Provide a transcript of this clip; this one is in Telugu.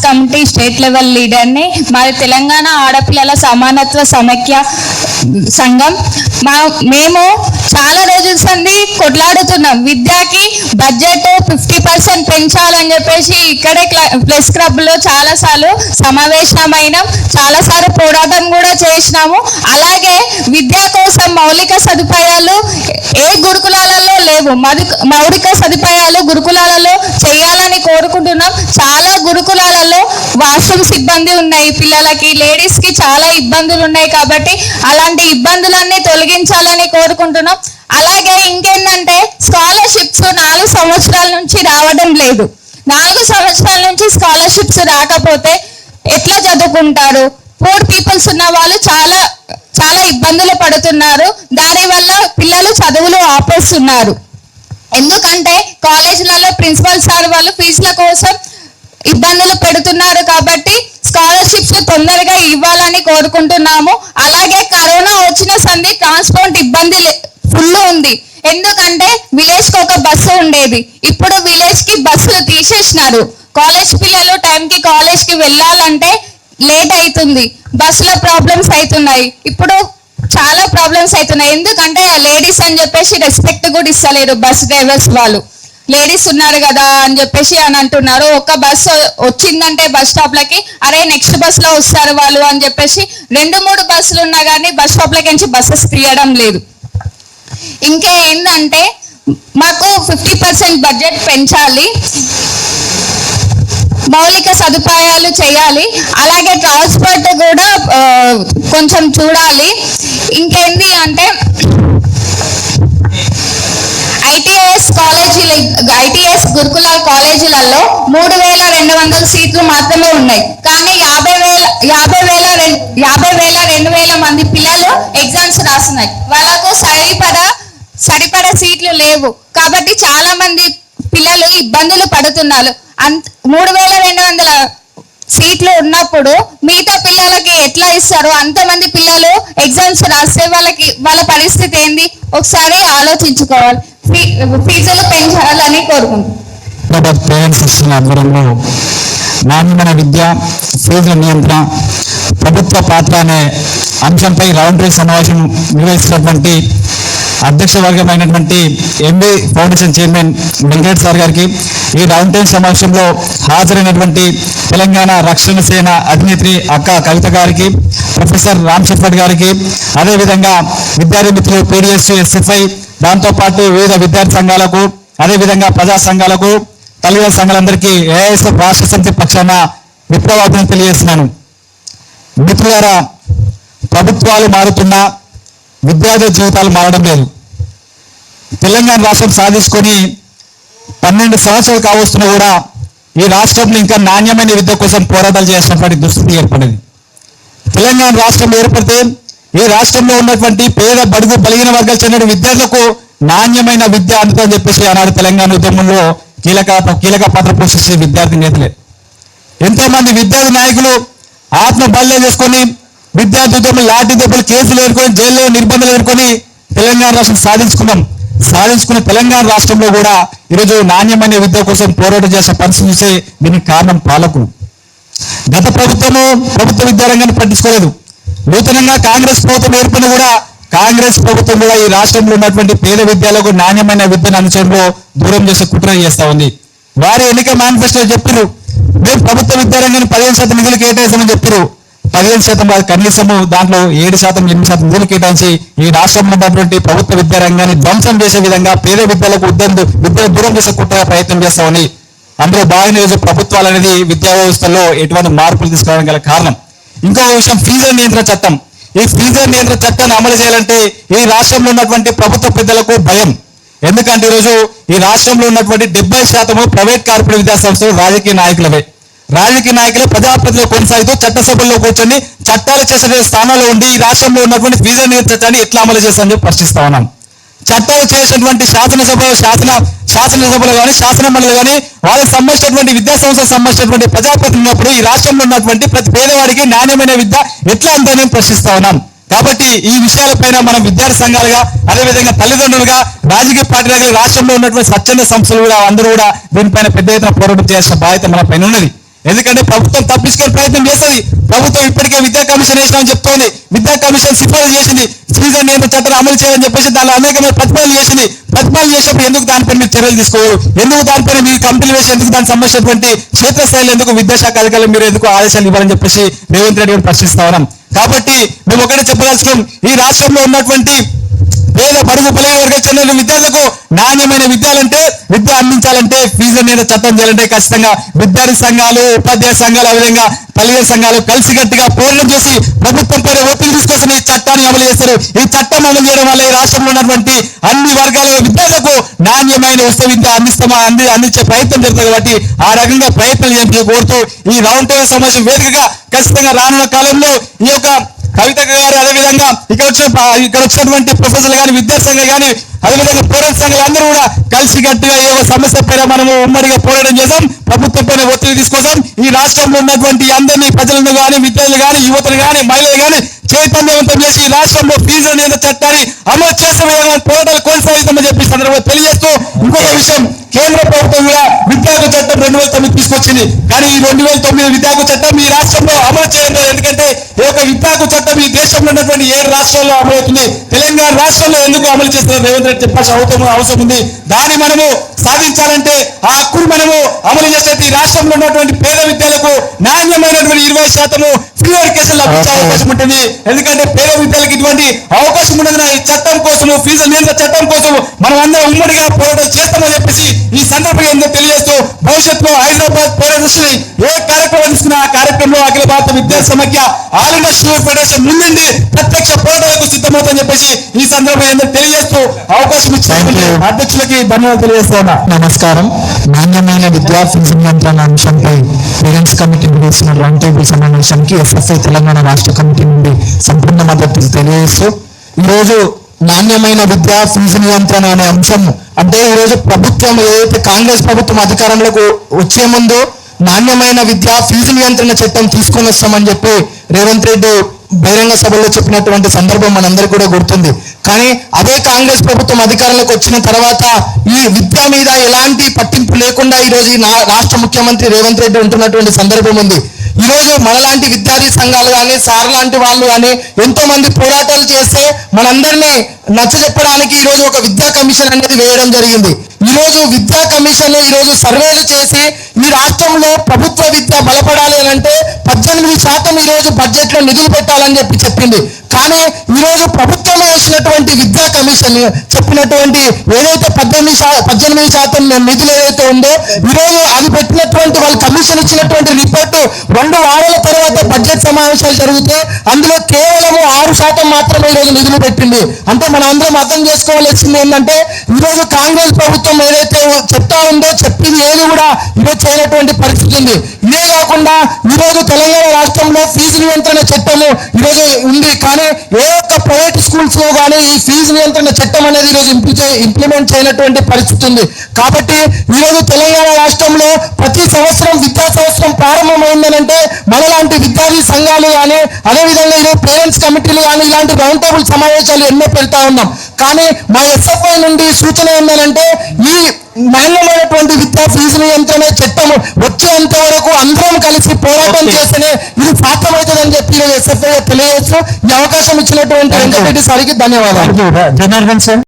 కమిటీ స్టేట్ లెవెల్ లీడర్ని. మాది తెలంగాణ ఆడపిల్లల సమానత్వ సమైక్య సంఘం. మేము చాలా రోజుల సంది కొట్లాడుతున్నాం. విద్యకి బడ్జెట్ 50% పెంచాలని చెప్పేసి ఇక్కడే ప్రెస్ క్లబ్లో చాలాసార్లు సమావేశమైనాం, చాలాసార్లు పోరాటం కూడా చేసినాము. అలాగే విద్య కోసం మౌలిక సదుపాయాలు ఏ గురుకులాలలో లేవు. మౌలిక సదుపాయాలు గురుకులాలలో చేయాలని కోరుకుంటున్నాం. చాలా గురుకులాలలో వాష్రూమ్స్ ఇబ్బంది ఉన్నాయి, పిల్లలకి లేడీస్కి చాలా ఇబ్బందులు ఉన్నాయి. కాబట్టి అలాంటి ఇబ్బందులన్నీ తొలగించాలని కోరుకుంటున్నాం. అలాగే ఇంకేంటంటే స్కాలర్షిప్స్ 4 సంవత్సరాల నుంచి రావడం లేదు. 4 సంవత్సరాల నుంచి స్కాలర్షిప్స్ రాకపోతే ఎట్లా చదువుకుంటారు? పూర్ పీపుల్స్ ఉన్న వాళ్ళు చాలా చాలా ఇబ్బందులు పడుతున్నారు. దానివల్ల పిల్లలు చదువులు ఆపేస్తున్నారు. ఎందుకంటే కాలేజీలలో ప్రిన్సిపల్ సార్ వాళ్ళు ఫీజుల కోసం ఇబ్బందులు పెడుతున్నారు. కాబట్టి స్కాలర్షిప్స్ తొందరగా ఇవ్వాలని కోరుకుంటున్నాము. అలాగే కరోనా వచ్చిన సంది ట్రాన్స్పోర్ట్ ఇబ్బంది ఫుల్ ఉంది. ఎందుకంటే విలేజ్ కి ఒక బస్సు ఉండేది, ఇప్పుడు విలేజ్ కి బస్సులు తీసేసినారు. కాలేజ్ పిల్లలు టైంకి కాలేజ్ కి వెళ్ళాలంటే లేట్ అవుతుంది, బస్సుల ప్రాబ్లమ్స్ అవుతున్నాయి. ఇప్పుడు చాలా ప్రాబ్లమ్స్ అవుతున్నాయి. ఎందుకంటే లేడీస్ అని చెప్పేసి రెస్పెక్ట్ కూడా ఇస్తలేరు బస్ డ్రైవర్స్ వాళ్ళు. లేడీస్ ఉన్నారు కదా అని చెప్పేసి అని అంటున్నారు. ఒక బస్సు వచ్చిందంటే బస్ స్టాప్లకి అరే నెక్స్ట్ బస్సులో వస్తారు వాళ్ళు అని చెప్పేసి 2-3 బస్సులు ఉన్నా కానీ బస్ స్టాప్లకి నుంచి బస్సెస్ తీయడం లేదు. ఇంకా ఏంటంటే మాకు 50% బడ్జెట్ పెంచాలి, మౌలిక సదుపాయాలు చేయాలి. అలాగే ట్రాన్స్పోర్ట్ కూడా కొంచెం చూడాలి. ఇంకేంది అంటే ఐటీఎస్ గురుకుల కాలేజీలలో 3200 సీట్లు మాత్రమే ఉన్నాయి. కానీ 50,000 మంది పిల్లలు ఎగ్జామ్స్ రాస్తున్నాయి. వాళ్ళకు సరిపడా సీట్లు లేవు. కాబట్టి చాలా మంది పిల్లలు ఇబ్బందులు పడుతున్నారు. 3200 సీట్లు ఉన్నప్పుడు మిగతా పిల్లలకి ఎట్లా ఇస్తారు? అంతమంది పిల్లలు ఎగ్జామ్స్ రాస్తే వాళ్ళ పరిస్థితి ఏంది? ఒకసారి ఆలోచించుకోవాలి. ఫీజులు పెంచాలని కోరుకుంటున్నాను. నాణ్యమైన విద్య, ఫీజుల నియంత్రణ, ప్రభుత్వ పాత్ర అనే అంశంపై రౌండ్ టేబుల్ సమావేశం నిర్వహిస్తున్నటువంటి అధ్యక్ష వర్గమైనటువంటి MB foundation chairman Venkatesh sir గారికి, ఈ రౌండ్ టేబుల్ సమావేశంలో హాజరైనటువంటి తెలంగాణ రక్షణ సేన అధినేత్రి అక్క కవిత గారికి, ప్రొఫెసర్ రామ్ శెఫర్డ్ గారికి, అదేవిధంగా విద్యార్థి మిత్రులు పీడిఎస్, ఎస్ఎఫ్ఐ, దాంతోపాటు వివిధ విద్యార్థి సంఘాలకు, అదేవిధంగా ప్రజా సంఘాలకు, తల్లిదండ్రుల సంఘాలందరికీ ఏఐఎస్ఎఫ్ రాష్ట్ర సమితి పక్షాన విప్లవాభినందనలు తెలియజేస్తున్నాను. మిత్రులారా, ప్రభుత్వాలు మారుతున్నా విద్యార్థి జీవితాలు మారడం లేదు. తెలంగాణ రాష్ట్రం సాధించుకొని 12 సంవత్సరాలు కావస్తున్నా కూడా ఈ రాష్ట్రంలో ఇంకా నాణ్యమైన విద్య కోసం పోరాటాలు చేసినటువంటి దుస్థితి ఏర్పడింది. తెలంగాణ రాష్ట్రం ఏర్పడితే ఈ రాష్ట్రంలో ఉన్నటువంటి పేద బడుగు బలిగిన వర్గాలు చెందిన విద్యార్థులకు నాణ్యమైన విద్య అందుతుందని చెప్పేసి ఆనాడు తెలంగాణ ఉద్యమంలో కీలక పాత్ర పోషించే విద్యార్థి నేతలే. ఎంతో మంది విద్యార్థి నాయకులు ఆత్మ బలిలో చేసుకొని విద్యార్థి ఉద్యమం లాఠీ దెబ్బలు, కేసులు ఎదుర్కొని, జైల్లో నిర్బంధాలు ఎదుర్కొని తెలంగాణ రాష్ట్రం సాధించుకున్న తెలంగాణ రాష్ట్రంలో కూడా ఈరోజు నాణ్యమైన విద్య కోసం పోరాటం చేసే పరిస్థితి చూస్తే దీనికి కారణం పాలకులు. గత ప్రభుత్వ విద్యారంగాన్ని పట్టించుకోలేదు. నూతనంగా కాంగ్రెస్ ప్రభుత్వం ఏర్పడిన కూడా కాంగ్రెస్ ప్రభుత్వం కూడా ఈ రాష్ట్రంలో ఉన్నటువంటి పేద విద్యాలకు నాణ్యమైన విద్యను అంచంలో దూరం చేసే కుట్ర చేస్తా ఉంది. వారి ఎన్నిక మేనిఫెస్టో చెప్పారు, మేము ప్రభుత్వ విద్యారంగాన్ని 15% నిధులు కేటాయిస్తామని చెప్పారు. 15% కాదు, కనీసము దాంట్లో 7%, 8% నిధులు కేటాయించి ఈ రాష్ట్రంలో ఉన్నటువంటి ప్రభుత్వ విద్యారంగాన్ని ధ్వంసం చేసే విధంగా పేద విద్యలకు విద్యను దూరం చేసే కుట్ర ప్రయత్నం చేస్తామని. అందులో భాగంగా ఈరోజు ప్రభుత్వాలు అనేది విద్యా వ్యవస్థలో ఎటువంటి మార్పులు తీసుకురావడం గల కారణం. ఇంకో విషయం, ఫీజుల నియంత్రణ చట్టం. ఈ ఫీజుల నియంత్రణ చట్టాన్ని అమలు చేయాలంటే ఈ రాష్ట్రంలో ఉన్నటువంటి ప్రభుత్వ పెద్దలకు భయం. ఎందుకంటే ఈరోజు ఈ రాష్ట్రంలో ఉన్నటువంటి 70% ప్రైవేట్ కార్పొరేట్ విద్యా సంస్థలు రాజకీయ నాయకులవే. రాజకీయ నాయకులు ప్రజాప్రతినిధులు కొనసాగుతూ చట్టసభల్లో కూర్చొని చట్టాలు చేసే స్థానంలో ఉండి ఈ రాష్ట్రంలో ఉన్నటువంటి ఫీజుల నియంత్రణ చట్టాన్ని ఎట్లా అమలు చేస్తామని చెప్పి ప్రశ్నిస్తా ఉన్నాం. చట్టాలు చేసినటువంటి శాసనసభలో కానీ శాసనమండలి కానీ వాళ్ళకి సంబంధించినటువంటి విద్యా సంస్థలకు సంబంధించినటువంటి ప్రజాప్రతినిధులు ఈ రాష్ట్రంలో ఉన్నటువంటి ప్రతి పేదవాడికి నాణ్యమైన విద్య ఎట్లా అందని ప్రశ్నిస్తా ఉన్నాం. కాబట్టి ఈ విషయాలపైన మనం విద్యార్థి సంఘాలుగా, అదేవిధంగా తల్లిదండ్రులుగా, రాజకీయ పార్టీలుగా, రాష్ట్రంలో ఉన్నటువంటి స్వచ్ఛంద సంస్థలు కూడా అందరూ కూడా దీనిపైన పెద్ద ఎత్తున పోరాటం చేయాల్సిన బాధ్యత మన పైన ఉన్నది. ఎందుకంటే ప్రభుత్వం తప్పించుకునే ప్రయత్నం చేస్తుంది. ప్రభుత్వం ఇప్పటికే విద్యా కమిషన్ వేసినామని చెప్తోంది. విద్యా కమిషన్ సిఫారసు చేసింది ఫీజు నియంత్రణ చట్టాన్ని అమలు చేయాలని చెప్పేసి దానిలో అనేకమైన ప్రతిపాదనలు చేసింది. ప్రతిపాదనలు చేసినప్పుడు ఎందుకు దానిపై మీరు చర్యలు తీసుకోరు, ఎందుకు దానిపైన మీరు కంపెనీలు వేసి ఎందుకు దానికి సంబంధించినటువంటి క్షేత్రస్థాయిలో ఎందుకు విద్యాశాఖ అధికారులు మీరు ఎందుకు ఆదేశాలు ఇవ్వాలని చెప్పేసి రేవంత్ రెడ్డి గారు ప్రశ్నిస్తా ఉన్నాం. కాబట్టి మేము ఒకటే చెప్పదలుచుకోం, ఈ రాష్ట్రంలో ఉన్నటువంటి పేద బడుగు బలైన వర్గాలకు చెందిన విద్యార్థులకు నాణ్యమైన విద్య అందించాలంటే ఫీజు నియంత్రణ చట్టం చేయాలంటే ఖచ్చితంగా విద్యార్థి సంఘాలు, ఉపాధ్యాయ సంఘాలు, అదేవిధంగా తల్లిదండ్రుల సంఘాలు కలిసికట్టుగా పోరాటం చేసి ప్రభుత్వం పైన ఒత్తిడి తీసుకొచ్చిన ఈ చట్టాన్ని అమలు చేస్తారు. ఈ చట్టం అమలు చేయడం వల్ల ఈ రాష్ట్రంలో ఉన్నటువంటి అన్ని వర్గాల విద్యార్థులకు నాణ్యమైన ఉచిత విద్య అందించే ప్రయత్నం జరుగుతుంది. కాబట్టి ఆ రకంగా ప్రయత్నం చేసి కోరుతూ ఈ రౌండ్ టేబుల్ సమావేశం వేదికగా ఖచ్చితంగా రానున్న కాలంలో ఈ యొక్క కవిత గారు, అదేవిధంగా ఇక్కడ వచ్చినటువంటి ప్రొఫెసర్లు కానీ, విద్యాసంఘ కానీ, అదేవిధంగా పోరాట సంఘాలు అందరూ కూడా కలిసి గట్టిగా ఏ సమస్య పైన మనము ఉమ్మడిగా పోరాటం చేద్దాం. ప్రభుత్వం పైన ఒత్తిడి తీసుకొస్తాం. ఈ రాష్ట్రంలో ఉన్నటువంటి అందరినీ ప్రజలను కానీ, విద్యార్థులు కానీ, యువతలు కానీ, మహిళలు కానీ చైతన్యవంతం చేసి ఈ రాష్ట్రంలో ఫీజు నియంత్రణ చట్టాన్ని అమలు చేసే విధంగా పోరాటాలు కొనసాగిస్తామని చెప్పి సందర్భంగా తెలియజేస్తూ ఇంకొక విషయం, కేంద్ర ప్రభుత్వం కూడా విద్యార్థి చట్టం 2009 తీసుకొచ్చింది. కానీ ఈ 2009 విద్యార్థి చట్టం ఈ రాష్ట్రంలో అమలు చేయడం. ఎందుకంటే ఈ యొక్క విద్యార్థి చట్టం ఈ దేశంలో ఉన్నటువంటి 7 రాష్ట్రాల్లో అమలవుతుంది. తెలంగాణ రాష్ట్రంలో ఎందుకు అమలు చేస్తున్నారు రేవంత్ రెడ్డి చెప్పాల్సిన అవసరం ఉంది. దాన్ని మనము సాధించాలంటే ఆ హక్కును మనము అమలు చేస్తే ఈ రాష్ట్రంలో ఉన్నటువంటి పేద విద్యాలకు నాణ్యమైనటువంటి 20% ఫ్రీ ఎడ్యుకేషన్ లభించే అవకాశం ఉంటుంది. ఎందుకంటే పేద విద్యాలకు ఇటువంటి అవకాశం ఉండదు. ఈ చట్టం కోసము, ఫీజు నియంత్రణ చట్టం కోసం మనం అందరం ఉమ్మడిగా పోరాటం చేస్తామని చెప్పేసి ఈ సందర్భంగా ఎందుకు తెలియజేస్తూ భవిష్యత్తులో హైదరాబాద్ పోరాటం ఏ కార్యక్రమం తీసుకున్నా ఆ కార్యక్రమంలో అఖిల భారత విద్యా సమాఖ్య ఆల్ ఇండియా స్టూడెంట్ ఫెడరేషన్ ముందుండి ప్రత్యక్ష పోరాటాలకు సిద్ధమవుతుందని చెప్పేసి ఈ సందర్భంగా ఎందుకు తెలియజేస్తూ అవకాశం ఇచ్చిన అధ్యక్షులకి ధన్యవాదాలు తెలియజేస్తున్నా. నమస్కారం. నాణ్యమైన విద్యా ఫీజు నియంత్రణ అంశంపై పేరెంట్స్ కమిటీ నిర్వహిస్తున్న రౌండ్ టేబుల్ సమావేశానికి ఎస్ఎఫ్ఐ తెలంగాణ రాష్ట్ర కమిటీ నుండి సంపూర్ణ మద్దతు తెలియజేస్తూ ఈరోజు నాణ్యమైన విద్యా ఫీజు నియంత్రణ అనే అంశం అంటే ఈరోజు ప్రభుత్వం ఏదైతే కాంగ్రెస్ ప్రభుత్వం అధికారంలోకి వచ్చే ముందు నాణ్యమైన విద్యా ఫీజు నియంత్రణ చట్టం తీసుకొని వస్తామని చెప్పి రేవంత్ రెడ్డి బహిరంగ సభలో చెప్పినటువంటి సందర్భం మనందరికీ కూడా గుర్తుంది. కానీ అదే కాంగ్రెస్ ప్రభుత్వం అధికారంలోకి వచ్చిన తర్వాత ఈ విద్య మీద ఎలాంటి పట్టింపు లేకుండా ఈరోజు ఈ రాష్ట్ర ముఖ్యమంత్రి రేవంత్ రెడ్డి ఉంటున్నటువంటి సందర్భం ఉంది. ఈరోజు మనలాంటి విద్యార్థి సంఘాలు కానీ, సార్ లాంటి వాళ్ళు కానీ ఎంతో మంది పోరాటాలు చేస్తే మనందరినీ నచ్చజెప్పడానికి ఈరోజు ఒక విద్యా కమిషన్ అనేది వేయడం జరిగింది. ఈరోజు విద్యా కమిషన్ ఈరోజు సర్వేలు చేసి ఈ రాష్ట్రంలో ప్రభుత్వ విద్య బలపడాలి అని అంటే 18% ఈరోజు బడ్జెట్ లో నిధులు పెట్టాలని చెప్పింది. కానీ ఈరోజు ప్రభుత్వం వేసినటువంటి విద్యా కమిషన్ చెప్పినటువంటి ఏదైతే 18% నిధులు ఏదైతే ఉందో ఈరోజు అది పెట్టినటువంటి వాళ్ళు కమిషన్ ఇచ్చినటువంటి రిపోర్టు 2 వారాల తర్వాత బడ్జెట్ సమావేశాలు జరిగితే అందులో కేవలం 6% మాత్రమే ఈరోజు నిధులు పెట్టింది. అంటే మనం అందరం అర్థం చేసుకోవాల్సింది ఏంటంటే ఈరోజు కాంగ్రెస్ ప్రభుత్వం ఏదైతే చెప్తా ఉందో చెప్పింది ఏది కూడా ఈరోజు చేయనటువంటి పరిస్థితి ఉంది. ఇదే కాకుండా ఈరోజు తెలంగాణ రాష్ట్రంలో ఫీజు నియంత్రణ చట్టము ఈరోజు ఉంది. కానీ ఏ ఒక్క ప్రైవేట్ స్కూల్స్ లో కానీ ఈ ఫీజు నియంత్రణ చట్టం అనేది ఈరోజు ఇంప్లిమెంట్ చేయనటువంటి పరిస్థితి ఉంది. కాబట్టి ఈరోజు తెలంగాణ రాష్ట్రంలో ప్రతి సంవత్సరం విద్యా సంవత్సరం ప్రారంభమైందనంటే మనలాంటి విద్యార్థి సంఘాలు కానీ, అదేవిధంగా ఈరోజు పేరెంట్స్ కమిటీలు కానీ ఇలాంటి రౌండ్ టేబుల్ సమావేశాలు ఎన్నో పెడతా ఉన్నాం. కానీ మా ఎస్ఎఫ్ఐ నుండి సూచన ఏంటంటే ఈ నాణ్యమైనటువంటి విద్యా ఫీజు నియంత్రణ చట్టం వచ్చేంత వరకు అందరం కలిసి పోరాటం చేస్తేనే ఇది సాధ్యమవుతుందని చెప్పి ఎస్ఎఫ్ఐ తెలియజేస్తూ ఈ అవకాశం ఇచ్చినటువంటి వెంకటరెడ్డి సార్కి ధన్యవాదాలు. జనార్దన్ సార్.